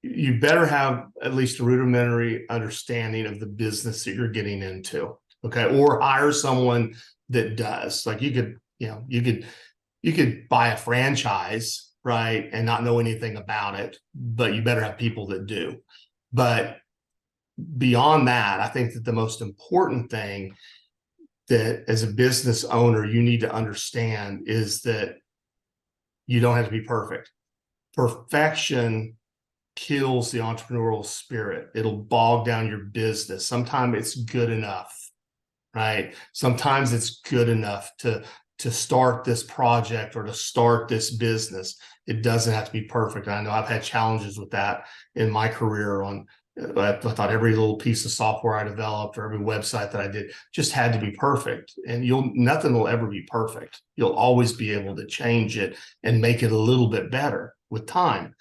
you better have at least a rudimentary understanding of the business that you're getting into. Okay. Or hire someone that does. Like you could buy a franchise, right, and not know anything about it, but you better have people that do. But beyond that, I think that the most important thing that as a business owner you need to understand is that you don't have to be perfect. Perfection kills the entrepreneurial spirit. It'll bog down your business. Sometimes it's good enough, right? Sometimes it's good enough to start this project or to start this business. It doesn't have to be perfect. And I know I've had challenges with that in my career. I thought every little piece of software I developed or every website that I did just had to be perfect. And nothing will ever be perfect. You'll always be able to change it and make it a little bit better with time.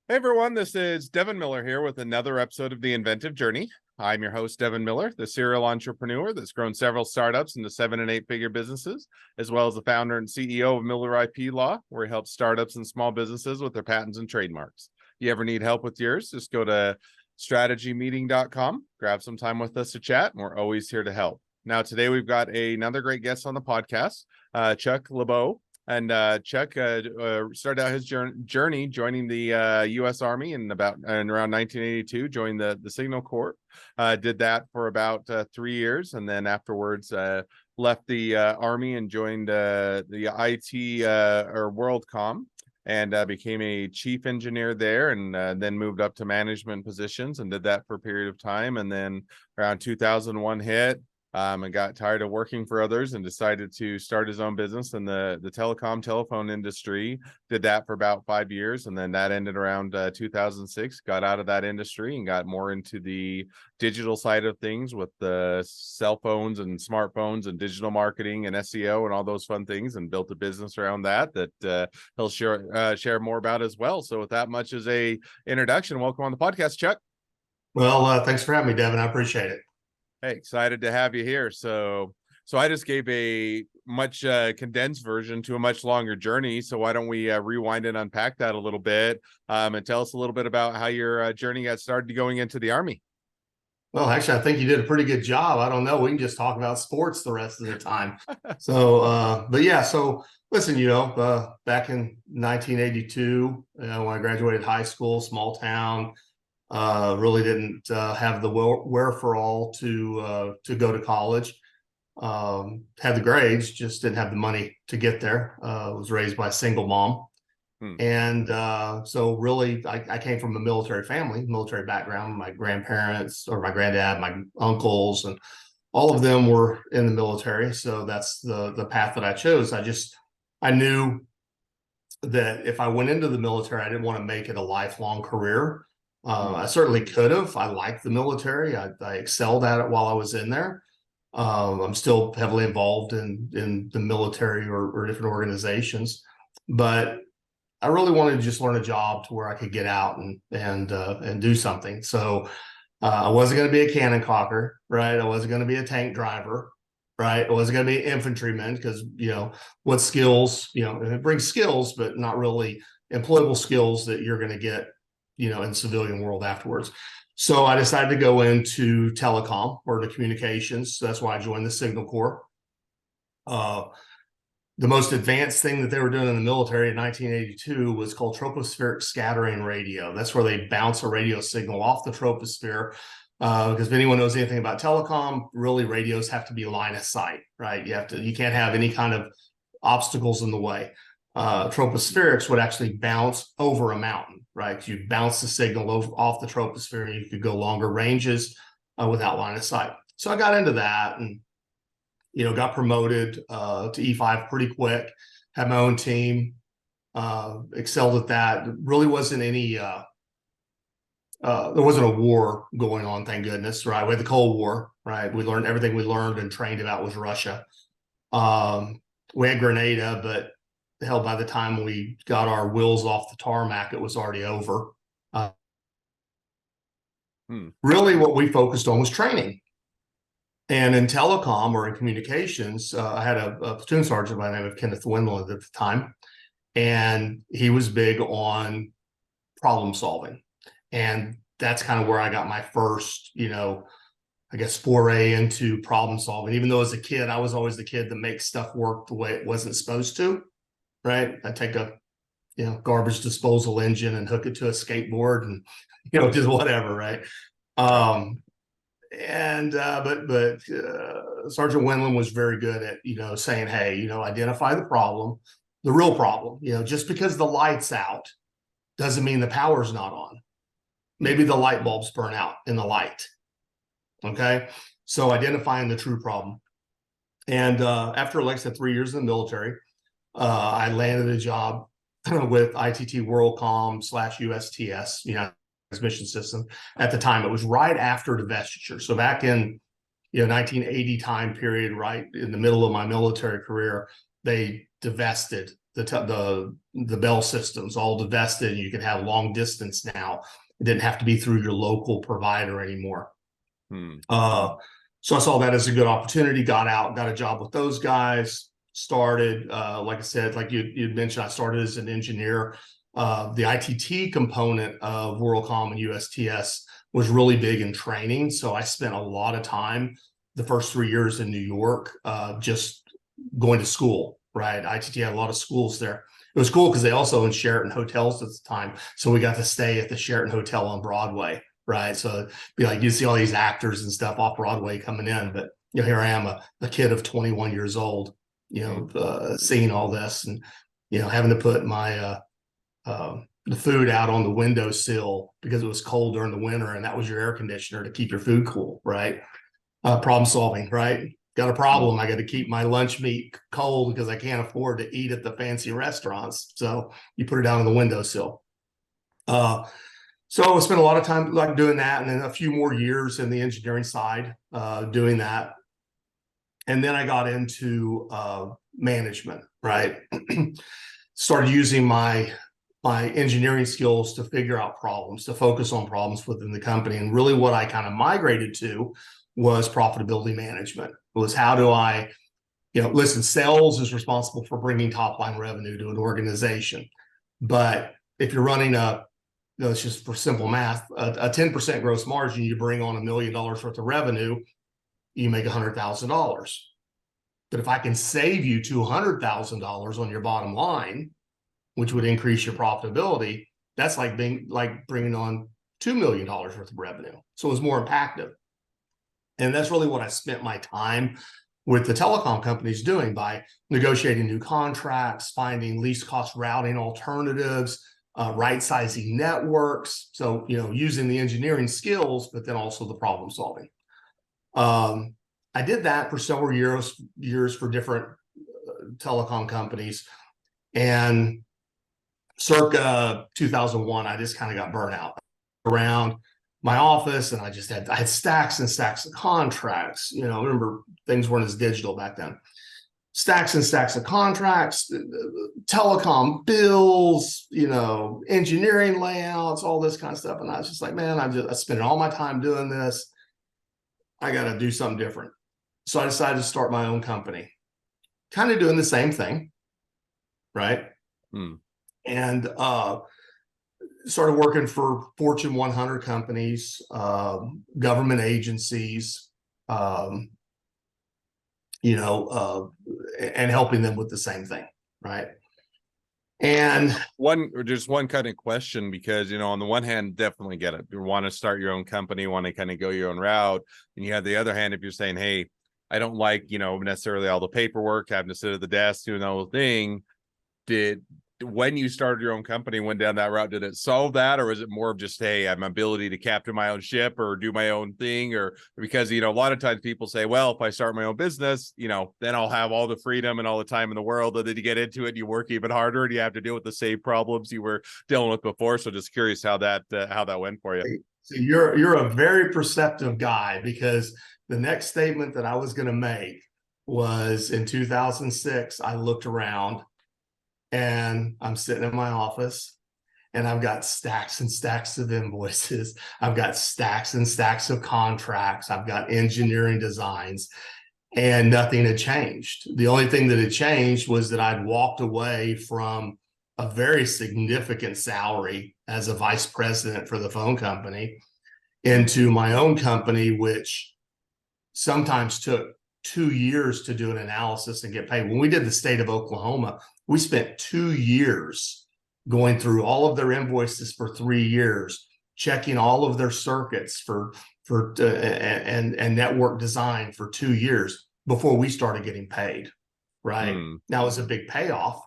Hey everyone, this is Devin Miller here with another episode of The Inventive Journey. I'm your host, Devin Miller, the serial entrepreneur that's grown several startups into 7- and 8-figure businesses, as well as the founder and CEO of Miller IP Law, where he helps startups and small businesses with their patents and trademarks. If you ever need help with yours, just go to strategymeeting.com, grab some time with us to chat, and we're always here to help. Now, today we've got another great guest on the podcast, Chuck Leblo. And Chuck started out his journey joining the U.S. Army in around 1982, joined the Signal Corps, did that for about 3 years, and then afterwards left the Army and joined the IT or WorldCom, and became a chief engineer there, and then moved up to management positions and did that for a period of time. And then around 2001 hit. And got tired of working for others and decided to start his own business in the telephone industry. Did that for about 5 years, and then that ended around 2006. Got out of that industry and got more into the digital side of things with the cell phones and smartphones and digital marketing and SEO and all those fun things, and built a business around that he'll share more about as well. So with that much as a introduction, welcome on the podcast, Chuck. Well, thanks for having me, Devin. I appreciate it. Hey, excited to have you here. So I just gave a much condensed version to a much longer journey. So why don't we rewind and unpack that a little bit, and tell us a little bit about how your journey got started going into the Army. Well, actually, I think you did a pretty good job. I don't know. We can just talk about sports the rest of the time. So, but yeah, so listen, back in 1982, when I graduated high school, small town, really didn't have the wherewithal to go to college. Had the grades, just didn't have the money to get there. Was raised by a single mom. And so really, I came from a military family, military background. My grandparents, or my granddad, my uncles, and all of them were in the military. So that's the path that I chose. I knew that if I went into the military, I didn't want to make it a lifelong career. I certainly could have. I liked the military. I excelled at it while I was in there. I'm still heavily involved in the military or different organizations, but I really wanted to just learn a job to where I could get out and do something. So I wasn't going to be a cannon cocker, right? I wasn't going to be a tank driver, right? I wasn't going to be an infantryman because, what skills, it brings skills, but not really employable skills that you're going to get, in the civilian world afterwards. So I decided to go into telecom or the communications. So that's why I joined the Signal Corps. The most advanced thing that they were doing in the military in 1982 was called tropospheric scattering radio. That's where they bounce a radio signal off the troposphere. Because if anyone knows anything about telecom, really radios have to be line of sight, right? You can't have any kind of obstacles in the way. Tropospherics would actually bounce over a mountain, right? You bounce the signal off the troposphere, and you could go longer ranges without line of sight. So I got into that and, got promoted to E5 pretty quick, had my own team, excelled at that. Really wasn't there wasn't a war going on, thank goodness, right? We had the Cold War, right? We learned everything we learned and trained about was Russia. We had Grenada, but hell, by the time we got our wheels off the tarmac, it was already over. Really what we focused on was training. And in telecom or in communications, I had a platoon sergeant by the name of Kenneth Winland at the time, and he was big on problem solving. And that's kind of where I got my first, I guess, foray into problem solving. Even though as a kid, I was always the kid that makes stuff work the way it wasn't supposed to, right? I take a, garbage disposal engine and hook it to a skateboard and, just whatever, right? But Sergeant Winland was very good at, saying, hey, identify the problem, the real problem. Just because the light's out doesn't mean the power's not on. Maybe the light bulbs burn out in the light. Okay. So identifying the true problem. And after, like I said, 3 years in the military, I landed a job with ITT WorldCom / USTS, transmission system. At the time, it was right after divestiture. So back in 1980 time period, right in the middle of my military career, they divested the Bell systems, all divested, and you could have long distance now. It didn't have to be through your local provider anymore. So I saw that as a good opportunity, got out, got a job with those guys, started, like I said, like you'd mentioned, I started as an engineer. The ITT component of WorldCom and USTS was really big in training. So I spent a lot of time the first 3 years in New York, just going to school, right? ITT had a lot of schools there. It was cool because they also owned Sheraton hotels at the time. So we got to stay at the Sheraton Hotel on Broadway, right? So it'd be like you see all these actors and stuff off Broadway coming in, but here I am, a kid of 21 years old, seeing all this and having to put my the food out on the windowsill because it was cold during the winter, and that was your air conditioner to keep your food cool, right? Problem solving, right? Got a problem. I got to keep my lunch meat cold because I can't afford to eat at the fancy restaurants. So you put it out on the windowsill. So I spent a lot of time like doing that, and then a few more years in the engineering side doing that. And then I got into management, right? Started using my engineering skills to figure out problems, to focus on problems within the company. And really what I kind of migrated to was profitability management. It was how do I, listen, sales is responsible for bringing top line revenue to an organization. But if you're running it's just for simple math, a 10% gross margin, you bring on $1 million worth of revenue, you make $100,000. But if I can save you $200,000 on your bottom line, which would increase your profitability, that's like bringing on $2 million worth of revenue. So it was more impactful. And that's really what I spent my time with the telecom companies doing, by negotiating new contracts, finding least cost routing alternatives, right sizing networks. So, using the engineering skills, but then also the problem solving. I did that for several years for different telecom companies. And circa 2001, I just kind of got burnt out around my office, and I had stacks and stacks of contracts. Remember, things weren't as digital back then. Stacks and stacks of contracts, telecom bills, engineering layouts, all this kind of stuff. And I was just like, man, I'm spending all my time doing this. I got to do something different. So I decided to start my own company, kind of doing the same thing, right? And started working for Fortune 100 companies, government agencies, and helping them with the same thing, right? And just one kind of question, because on the one hand, definitely get it. You want to start your own company, want to kind of go your own route, and you have the other hand, if you're saying, hey, I don't like necessarily all the paperwork, having to sit at the desk doing the whole thing. When you started your own company, went down that route, did it solve that, or is it more of just, hey, I have my ability to captain my own ship or do my own thing? Or because a lot of times people say, well, if I start my own business, then I'll have all the freedom and all the time in the world, and then you get into it, you work even harder, and you have to deal with the same problems you were dealing with before. So just curious how that went for you. So you're a very perceptive guy, because the next statement that I was going to make was in 2006, I looked around and I'm sitting in my office and I've got stacks and stacks of invoices. I've got stacks and stacks of contracts. I've got engineering designs, and nothing had changed. The only thing that had changed was that I'd walked away from a very significant salary as a vice president for the phone company into my own company, which sometimes took 2 years to do an analysis and get paid. When we did the state of Oklahoma, we spent 2 years going through all of their invoices for 3 years, checking all of their circuits and network design for 2 years before we started getting paid. Right. Now it was a big payoff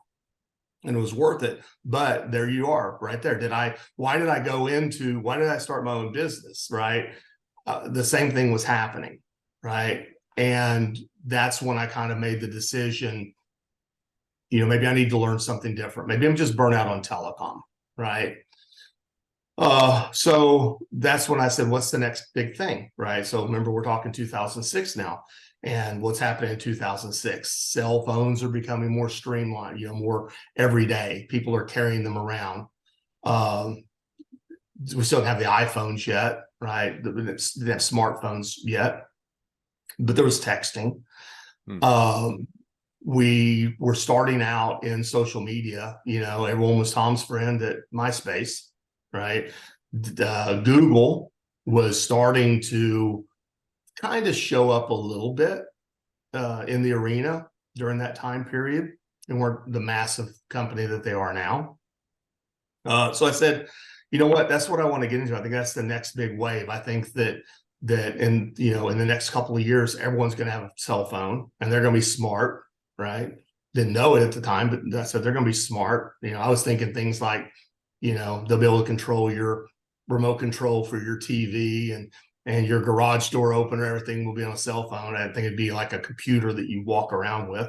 and it was worth it. But there you are right there. Why did I start my own business? Right. The same thing was happening. Right. And that's when I kind of made the decision, maybe I need to learn something different. Maybe I'm just burnt out on telecom. Right. So that's when I said, what's the next big thing? Right. So remember, we're talking 2006 now. And what's happening in 2006? Cell phones are becoming more streamlined, more every day. People are carrying them around. We still don't have the iPhones yet, right? They didn't have smartphones yet, but there was texting. We were starting out in social media. Everyone was Tom's friend at MySpace, right? Google was starting to kind of show up a little bit in the arena during that time period, and weren't the massive company that they are now. So I said, you know what, that's what I want to get into. I think that's the next big wave. I think that in the next couple of years, everyone's going to have a cell phone and they're going to be smart, right? Didn't know it at the time, but I said they're going to be smart. I was thinking things like, they'll be able to control your remote control for your TV and your garage door opener, everything will be on a cell phone. I think it'd be like a computer that you walk around with.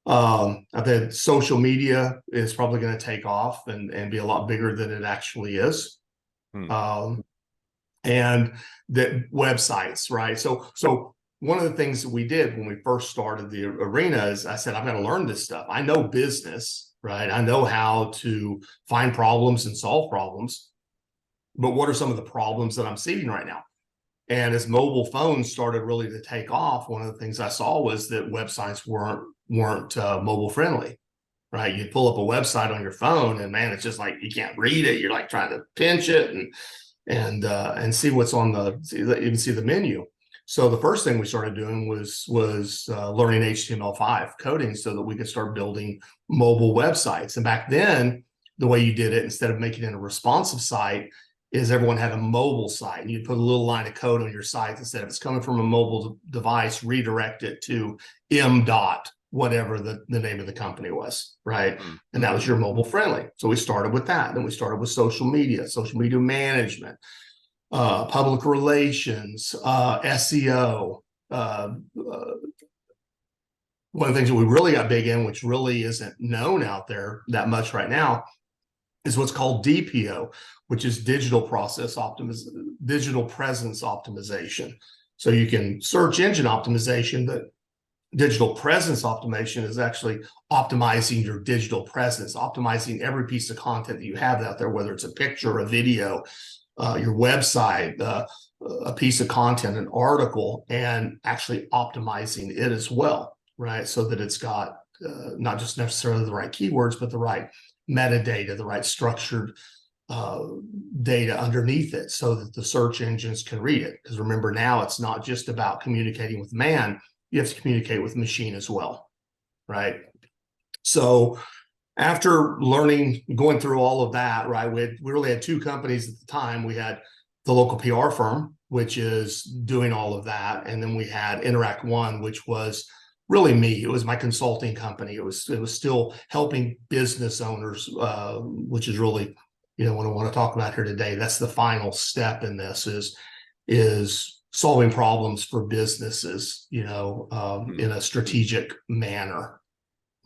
I think social media is probably going to take off and be a lot bigger than it actually is. And the websites, right? So one of the things that we did when we first started the arena is I said, I've got to learn this stuff. I know business, right? I know how to find problems and solve problems, but what are some of the problems that I'm seeing right now? And as mobile phones started really to take off, one of the things I saw was that websites weren't mobile friendly, right? You pull up a website on your phone, and man, it's just like you can't read it. You're like trying to pinch it and see what's on you can see the menu. So the first thing we started doing was learning HTML5 coding so that we could start building mobile websites. And back then, the way you did it, instead of making it a responsive site, is everyone had a mobile site, and you'd put a little line of code on your site that said, if it's coming from a mobile device, redirect it to M dot, whatever the name of the company was, right? And that was your mobile friendly. So we started with that. Then we started with social media management, public relations, SEO. One of the things that we really got big in, which really isn't known out there that much right now, is what's called DPO, which is digital presence optimization. So you can search engine optimization, but digital presence optimization is actually optimizing your digital presence, optimizing every piece of content that you have out there, whether it's a picture, a video, your website, a piece of content, an article, and actually optimizing it as well, right? So that it's got not just necessarily the right keywords, but the right metadata, the right structured data underneath it so that the search engines can read it. Because remember, now it's not just about communicating with man, you have to communicate with machine as well, right? So after going through all of that, right, we really had two companies at the time. We had the local PR firm, which is doing all of that. And then we had Interact One, which was really me. It was my consulting company. It was still helping business owners, which is really, what I want to talk about here today. That's the final step in this is solving problems for businesses, in a strategic manner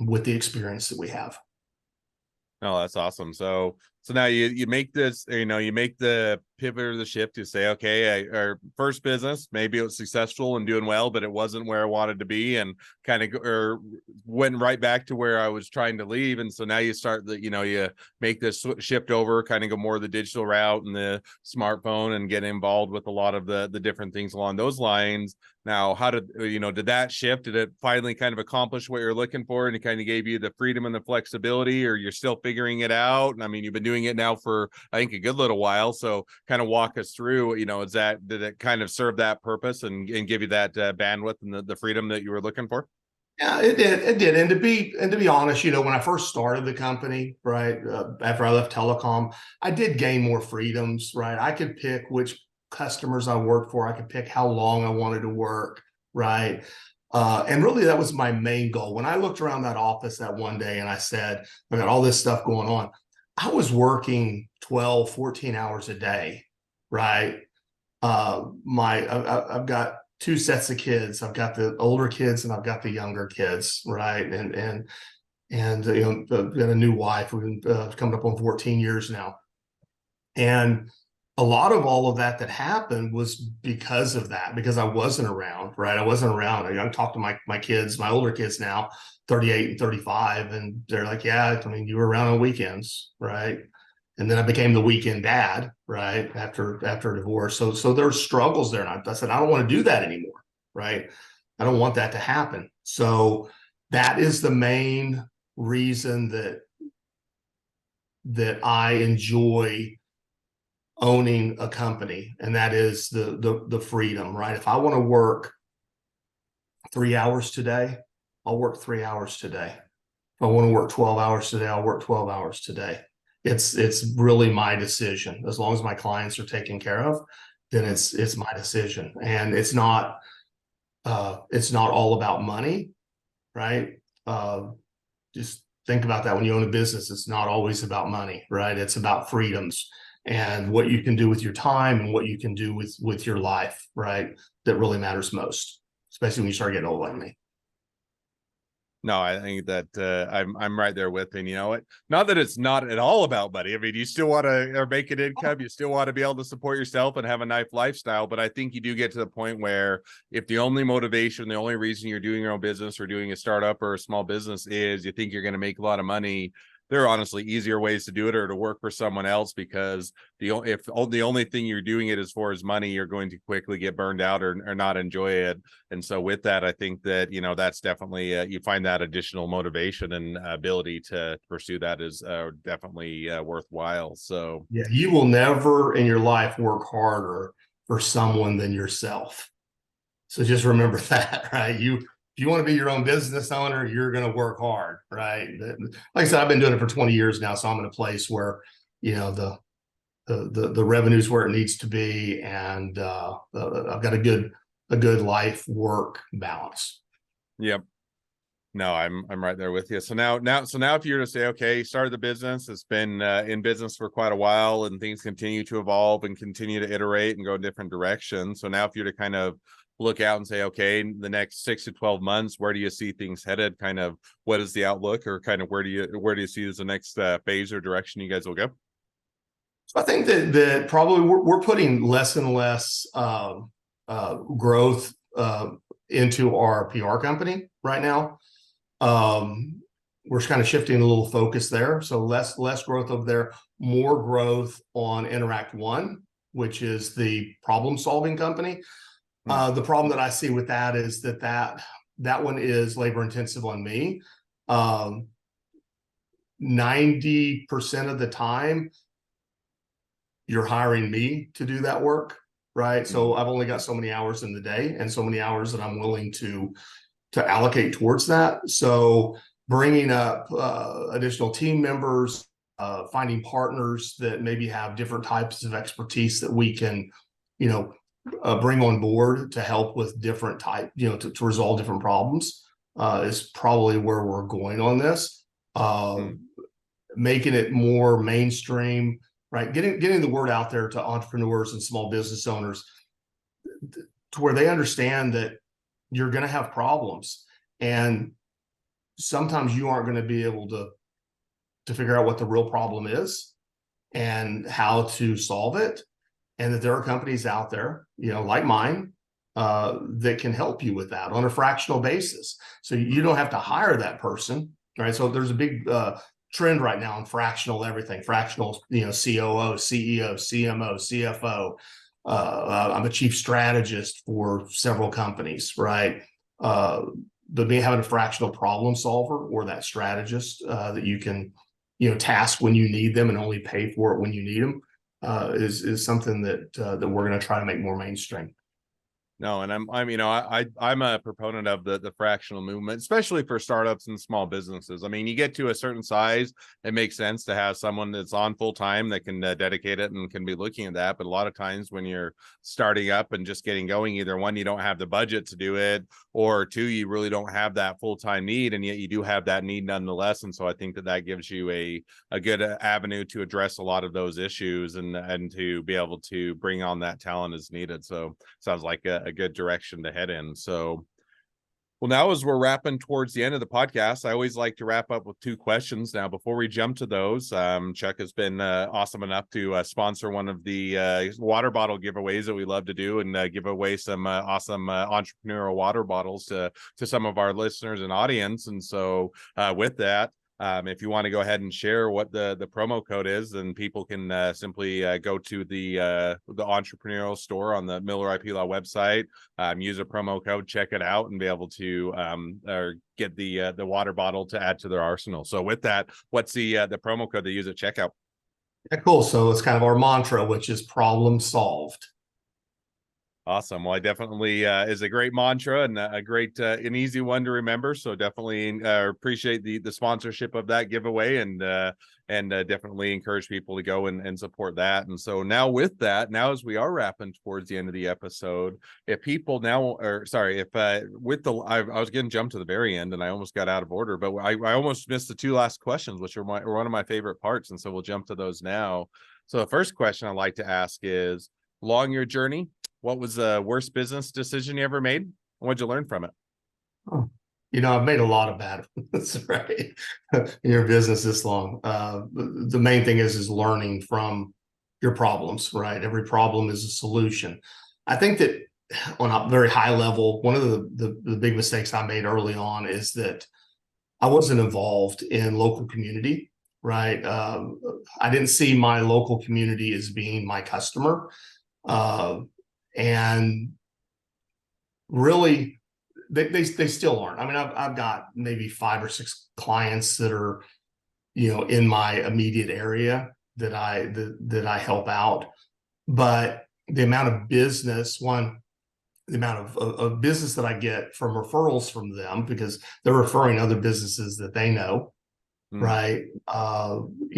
with the experience that we have. Oh, that's awesome. So So now you make this, you make the pivot or the shift to say, okay, our first business, maybe it was successful and doing well, but it wasn't where I wanted to be, and kind of or went right back to where I was trying to leave. And so now you start you make this shift over, kind of go more the digital route and the smartphone, and get involved with a lot of the different things along those lines. Now, how did did that shift? Did it finally kind of accomplish what you're looking for, and it kind of gave you the freedom and the flexibility, or you're still figuring it out? And I mean, you've been doing it now for, I think, a good little while. So kind of walk us through, did it kind of serve that purpose and give you that bandwidth and the freedom that you were looking for? Yeah, it did. It did. And to be honest, when I first started the company, right, after I left telecom, I did gain more freedoms, right? I could pick which customers I worked for. I could pick how long I wanted to work, right? And really, that was my main goal. When I looked around that office that one day and I said, I got all this stuff going on, I was working 12, 14 hours a day, right? I've got two sets of kids. I've got the older kids and I've got the younger kids, right? And I've got a new wife. We've been coming up on 14 years now, and a lot of all of that happened was because of that, because I wasn't around, right? I wasn't around. I talk to my kids, my older kids now, 38 and 35, and they're like, yeah, I mean, you were around on weekends, right? And then I became the weekend dad, right? After a divorce. So there's struggles there. And I said, I don't want to do that anymore, right? I don't want that to happen. So that is the main reason that I enjoy owning a company, and that is the freedom, right? If I want to work 3 hours today, I'll work 3 hours today. If I want to work 12 hours today, I'll work 12 hours today. It's really my decision. As long as my clients are taken care of, then it's my decision. And it's not all about money, right? Just think about that when you own a business. It's not always about money, right? It's about freedoms and what you can do with your time and what you can do with your life, right? That really matters most, especially when you start getting old like me. No, I think that I'm right there with, and you know what? Not that it's not at all about money. I mean, you still want to make an income, you still want to be able to support yourself and have a nice lifestyle. But I think you do get to the point where if the only motivation, the only reason you're doing your own business or doing a startup or a small business is you think you're going to make a lot of money, there are honestly easier ways to do it, or to work for someone else, because if the only thing you're doing it is for is money, you're going to quickly get burned out or not enjoy it. And so with that, I think that that's definitely you find that additional motivation and ability to pursue that is definitely worthwhile. So Yeah, you will never in your life work harder for someone than yourself. So just remember that, right? If you want to be your own business owner, you're going to work hard, right? Like I said, I've been doing it for 20 years now, so I'm in a place where the revenue's where it needs to be, and I've got a good life work balance. yep. No, I'm right there with you. So now if you were to say, okay, started the business, it's been in business for quite a while, and things continue to evolve and continue to iterate and go in different directions. So now if you're to kind of look out and say, okay, in the next 6 to 12 months, where do you see things headed? Kind of what is the outlook, or kind of where do you see as the next phase or direction you guys will go? So I think that probably we're putting less and less growth into our PR company right now. We're kind of shifting a little focus there. So less growth over there, more growth on Interact One, which is the problem solving company. The problem that I see with that is that one is labor intensive on me. 90% of the time, you're hiring me to do that work, right? So I've only got so many hours in the day and so many hours that I'm willing to allocate towards that. So bringing up additional team members, finding partners that maybe have different types of expertise that we can, bring on board to help with different type, to resolve different problems is probably where we're going on this. Making it more mainstream, right? Getting the word out there to entrepreneurs and small business owners to where they understand that you're going to have problems, and sometimes you aren't going to be able to figure out what the real problem is, and how to solve it, and that there are companies out there, like mine, that can help you with that on a fractional basis. So you don't have to hire that person, right? So there's a big trend right now in fractional everything, fractional, COO, CEO, CMO, CFO. I'm a chief strategist for several companies, right? But me having a fractional problem solver or that strategist that you can, task when you need them and only pay for it when you need them is something that we're going to try to make more mainstream. No, and I'm a proponent of the fractional movement, especially for startups and small businesses. I mean, you get to a certain size, it makes sense to have someone that's on full time that can dedicate it and can be looking at that. But a lot of times when you're starting up and just getting going, either one, you don't have the budget to do it, or two, you really don't have that full time need, and yet you do have that need nonetheless. And so I think that gives you a good avenue to address a lot of those issues and to be able to bring on that talent as needed. So sounds like a good direction to head in. So, well, now as we're wrapping towards the end of the podcast, I always like to wrap up with 2 questions. Now, before we jump to those, Chuck has been awesome enough to sponsor one of the water bottle giveaways that we love to do, and give away some awesome entrepreneurial water bottles to some of our listeners and audience. And so with that, if you want to go ahead and share what the promo code is, then people can simply go to the entrepreneurial store on the Miller IP Law website, use a promo code, check it out, and be able to or get the water bottle to add to their arsenal. So with that, what's the promo code they use at checkout? Yeah, cool. So it's kind of our mantra, which is problem solved. Awesome. Well, I definitely is a great mantra and a great an easy one to remember. So definitely appreciate the sponsorship of that giveaway, and definitely encourage people to go and support that. And so now with that, now as we are wrapping towards the end of the episode, if people now, or sorry, if with the I was going to jump to the very end and I almost got out of order, but I almost missed the 2 last questions, which are one of my favorite parts. And so we'll jump to those now. So the first question I'd like to ask is, along your journey, what was the worst business decision you ever made? What'd you learn from it? Oh, I've made a lot of bad ones, right? In your business this long. The main thing is learning from your problems, right? Every problem is a solution. I think that on a very high level, one of the big mistakes I made early on is that I wasn't involved in local community, right? I didn't see my local community as being my customer. And really, they still aren't. I mean, I've got maybe 5 or 6 clients that are, in my immediate area that I help out. But the amount of business, the amount of business that I get from referrals from them, because they're referring other businesses that they know, right?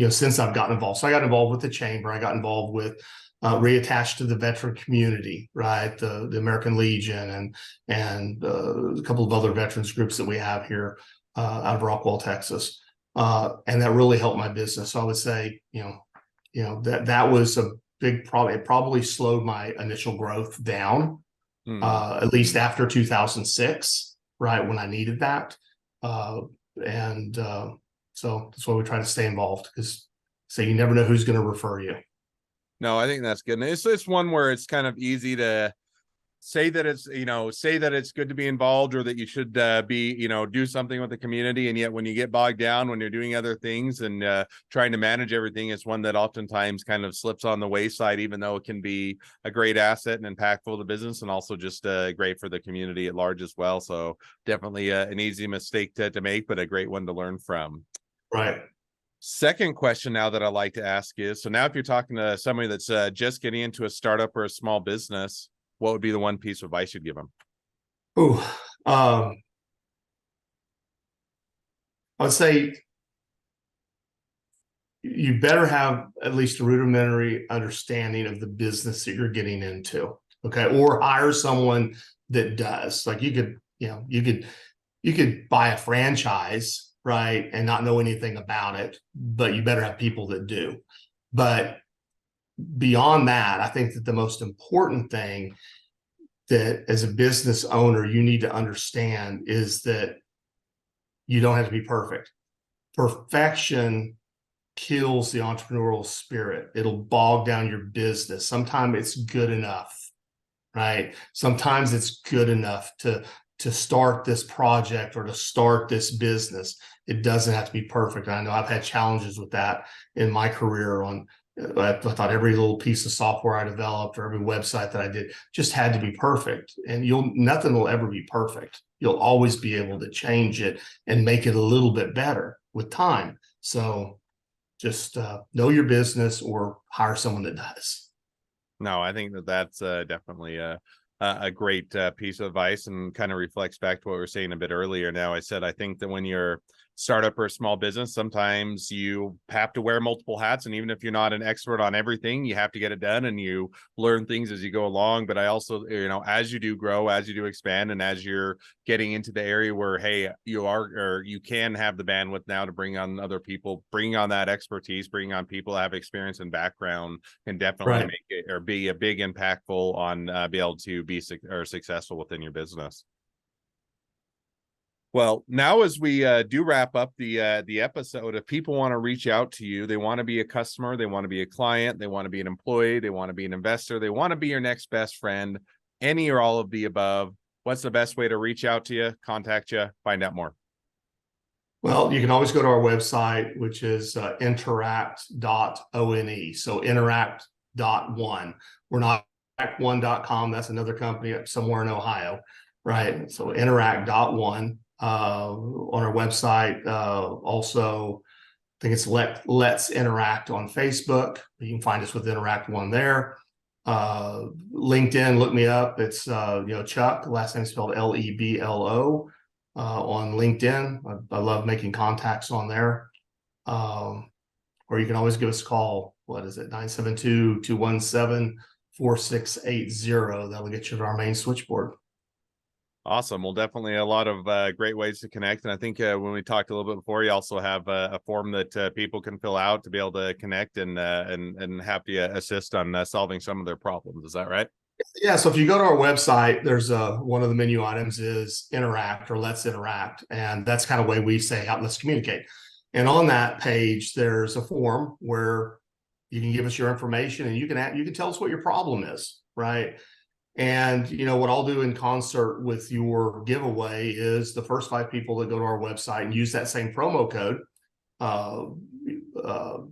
Since I've gotten involved. So I got involved with the chamber. I got involved with reattached to the veteran community, right? The American Legion and a couple of other veterans groups that we have here out of Rockwall, Texas. And that really helped my business. So I would say, that was a big problem. It probably slowed my initial growth down, at least after 2006, right? When I needed that. So that's why we try to stay involved, because you never know who's going to refer you. No, I think that's good. And it's one where it's kind of easy to say that it's good to be involved, or that you should do something with the community. And yet when you get bogged down, when you're doing other things and trying to manage everything, it's one that oftentimes kind of slips on the wayside, even though it can be a great asset and impactful to the business, and also just great for the community at large as well. So definitely an easy mistake to make, but a great one to learn from. Right. Second question now that I like to ask is, so now if you're talking to somebody that's just getting into a startup or a small business, what would be the one piece of advice you'd give them? I would say you better have at least a rudimentary understanding of the business that you're getting into, okay? Or hire someone that does. Like you could buy a franchise, right, and not know anything about it, but you better have people that do. But beyond that, I think that the most important thing that as a business owner you need to understand is that you don't have to be perfect. Perfection kills the entrepreneurial spirit. It'll bog down your business. Sometimes it's good enough, right? Sometimes it's good enough to start this project or to start this business. It doesn't have to be perfect. I know I've had challenges with that in my career. I thought every little piece of software I developed or every website that I did just had to be perfect. And nothing will ever be perfect. You'll always be able to change it and make it a little bit better with time. So just know your business or hire someone that does. No, I think that's definitely a great piece of advice, and kind of reflects back to what we were saying a bit earlier. Now, I said I think that when you're startup or a small business, sometimes you have to wear multiple hats, and even if you're not an expert on everything, you have to get it done, and you learn things as you go along. But I also, as you do grow, as you do expand, and as you're getting into the area where, hey, you can have the bandwidth now to bring on other people, bring on that expertise, bring on people that have experience and background, can definitely make it or be a big impactful on be able to be successful within your business. Well, now as we do wrap up the episode, if people want to reach out to you, they want to be a customer, they want to be a client, they want to be an employee, they want to be an investor, they want to be your next best friend, any or all of the above, what's the best way to reach out to you, contact you, find out more? Well, you can always go to our website, which is interact.one. So interact.one. We're not interact1.com. That's another company somewhere in Ohio, right? So interact.one on our website. Also, I think it's Let's Interact on Facebook. You can find us with Interact One there. LinkedIn, look me up. It's Chuck, last name spelled Leblo. On LinkedIn. I love making contacts on there. Or you can always give us a call. What is it? 972-217-4680. That'll get you to our main switchboard. Awesome. Well, definitely a lot of great ways to connect. And I think when we talked a little bit before, you also have a form that people can fill out to be able to connect and have you assist on solving some of their problems. Is that right? Yeah, so if you go to our website, there's one of the menu items is interact or let's interact. And that's kind of the way we say, let's communicate. And on that page, there's a form where you can give us your information and you can tell us what your problem is, right? And what I'll do in concert with your giveaway is the first 5 people that go to our website and use that same promo code,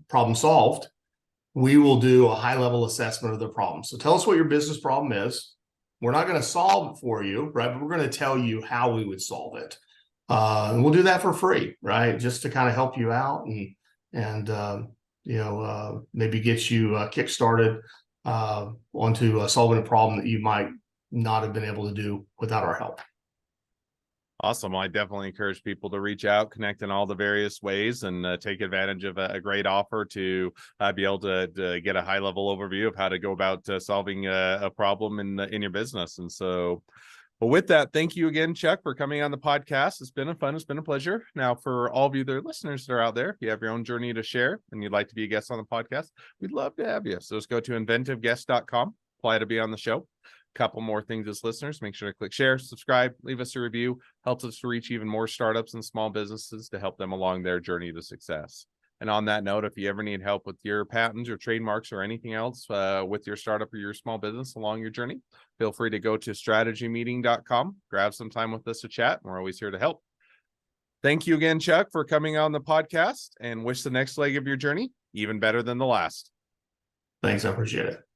problem solved, we will do a high-level assessment of the problem. So tell us what your business problem is. We're not going to solve it for you, right? But we're going to tell you how we would solve it. And we'll do that for free, right? Just to kind of help you out and maybe get you kick-started onto solving a problem that you might not have been able to do without our help. Awesome. Well, I definitely encourage people to reach out, connect in all the various ways, and take advantage of a great offer to be able to get a high level overview of how to go about solving a problem in your business. And so, well, with that, thank you again, Chuck, for coming on the podcast. It's been fun. It's been a pleasure. Now, for all of you, the listeners that are out there, if you have your own journey to share and you'd like to be a guest on the podcast, we'd love to have you. So just go to inventiveguest.com, apply to be on the show. Couple more things as listeners, make sure to click share, subscribe, leave us a review, helps us to reach even more startups and small businesses to help them along their journey to success. And on that note, if you ever need help with your patents or trademarks or anything else with your startup or your small business along your journey, feel free to go to strategymeeting.com, grab some time with us to chat. We're always here to help. Thank you again, Chuck, for coming on the podcast, and wish the next leg of your journey even better than the last. Thanks. I appreciate it.